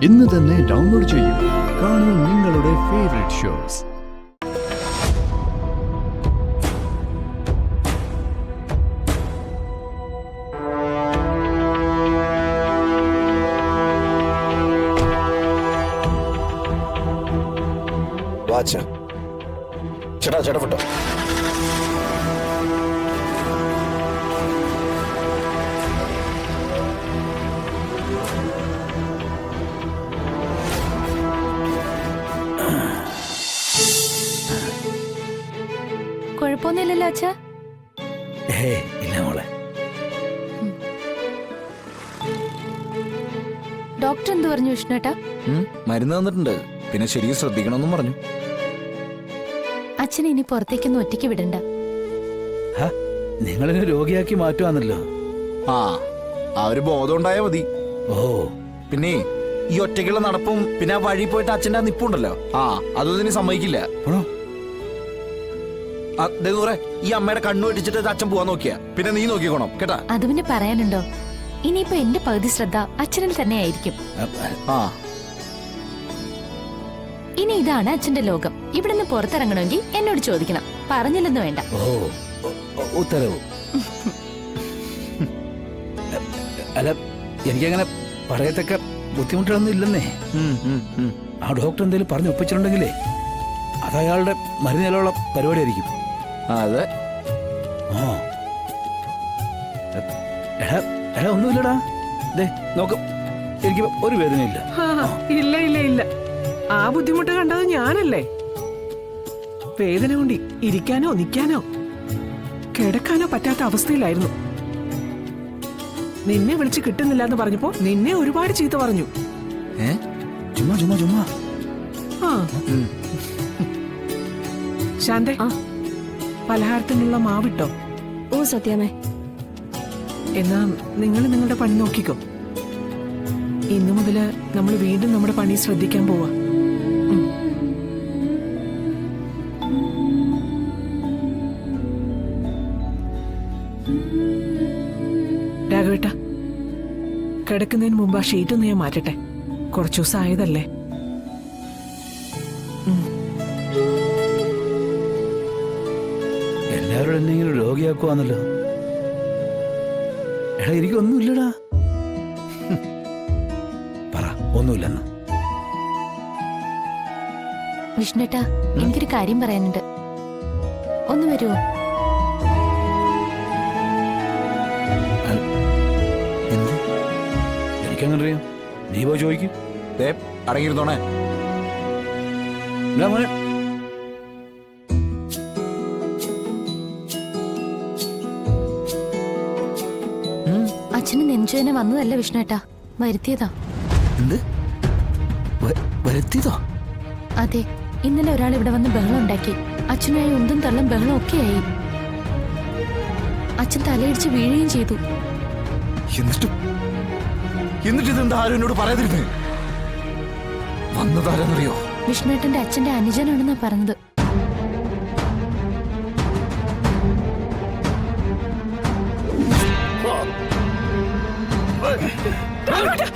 ഇന്ന് തന്നെ ഡൗൺലോഡ് ചെയ്യൂ. കാണൂ നിങ്ങളുടെ ഫേവറേറ്റ് ഷോസ്. വാച്ച് ചേട്ടാ ചേട്ടാ ഫോട്ടോ കുഴപ്പമൊന്നുമില്ലല്ലോ അച്ഛാ? ഇല്ല മോളെ. ഡോക്ടർ എന്ത് പറഞ്ഞു വിഷ്ണുട്ടാ? മരുന്ന് തന്നിട്ടുണ്ട്, പിന്നെ ശരിക്കും ശ്രദ്ധിക്കണമെന്നും പറഞ്ഞു. അച്ഛനെ ഇനി പുറത്തേക്കൊന്നും ഒറ്റയ്ക്ക് വിടണ്ട. നിങ്ങളിനെ രോഗിയാക്കി മാറ്റുവാന്നല്ലോ. ആ ഒരു ബോധം ഉണ്ടായാ മതി. ഓ പിന്നെ ഈ ഒറ്റയ്ക്കുള്ള നടപ്പും പിന്നെ ആ വഴി പോയിട്ട് അച്ഛൻ്റെ ആ നിപ്പുണ്ടല്ലോ, അതൊന്നും ഇനി സമ്മതിക്കില്ല. ഈ അമ്മയുടെ കണ്ണു വെട്ടിച്ചിട്ട് അച്ഛൻ പോവാൻ നോക്കിയാ പിന്നെ നീ നോക്കിക്കോണം കേട്ടാ. അത് പിന്നെ പറയാനുണ്ടോ? ഇനിയിപ്പോ എന്റെ പകുതി ശ്രദ്ധ അച്ഛനിൽ തന്നെ ആയിരിക്കും. ഇനി ഇതാണ് അച്ഛന്റെ ലോകം. ഇവിടെ നിന്ന് പുറത്തിറങ്ങണമെങ്കിൽ എന്നോട് ചോദിക്കണം, പറഞ്ഞില്ലെന്ന് വേണ്ട. ഉത്തരവ്. അല്ല, എനിക്കങ്ങനെ പറയത്തക്ക ബുദ്ധിമുട്ടുകളൊന്നും ഇല്ലെന്നേ. ആ ഡോക്ടർ എന്തെങ്കിലും പറഞ്ഞു ഒപ്പിച്ചിട്ടുണ്ടെങ്കിലേ അത് അയാളുടെ മരുന്നിലുള്ള പരിപാടിയായിരിക്കും. അതെ. എടാ ഒന്നുമില്ലടാ, നോക്കും, എനിക്ക് ഒരു വേദനയില്ല. ഇല്ല ഇല്ല ഇല്ല, ആ ബുദ്ധിമുട്ട് കണ്ടത് ഞാനല്ലേ. വേദന കൊണ്ട് ഇരിക്കാനോ നിൽക്കാനോ കിടക്കാനോ പറ്റാത്ത അവസ്ഥയിലായിരുന്നു. നിന്നെ വിളിച്ച് കിട്ടുന്നില്ല എന്ന് പറഞ്ഞപ്പോ നിന്നെ ഒരുപാട് ചീത്ത പറഞ്ഞു. ചുമ്മാ ചുമ്മാ ചുമ്മാ. ശാന്തേ, പലഹാരത്തിനുള്ള മാവിട്ടോ? ഓ സത്യമേ. എന്നാ നിങ്ങൾ നിങ്ങളുടെ പണി നോക്കിക്കോ. ഇന്നു മുതല് നമ്മൾ വീണ്ടും നമ്മുടെ പണി ശ്രദ്ധിക്കാൻ പോവാ. രാഘവേട്ട, കിടക്കുന്നതിന് മുമ്പ് ആ ഷീറ്റൊന്ന് ഞാൻ മാറ്റട്ടെ. കുറച്ചു ദിവസം ആയതല്ലേ. എല്ലാവരും എന്നെങ്കിലും രോഗിയാക്കുവാന്നല്ലോ. എടാ എനിക്കൊന്നുമില്ലടാ. പറ ഒന്നുമില്ലെന്ന്. വിഷ്ണുട്ടാ, എനിക്കൊരു കാര്യം പറയാനുണ്ട്. ഒന്ന് വരുമോ? എനിക്കങ്ങനെ അറിയാം, നീ പോയി ചോദിക്കും. അടങ്ങിയിരുന്നോണേ. അച്ഛന് നെഞ്ചുവേന വന്നതല്ല വിഷ്ണുട്ടാ, വരുത്തിയതാ. എന്ത് വരുത്തിയതോ? അതെ, ഇന്നലെ ഒരാൾ ഇവിടെ വന്ന് ബഹളം ഉണ്ടാക്കി. അച്ഛനായി ഉന്തും തള്ളും ബഹളം ഒക്കെയായി. അച്ഛൻ തലയിടിച്ച് വീഴുകയും ചെയ്തു. എന്നിട്ട് ഇതെന്താ ആരും എന്നോട് പറയാതിരുന്നേ? വന്നതാരെന്നറിയോ? വിഷ്ണുട്ടന്റെ അച്ഛന്റെ അനുജനാണെന്നാ പറഞ്ഞത്. രാഘവേട്ടാ!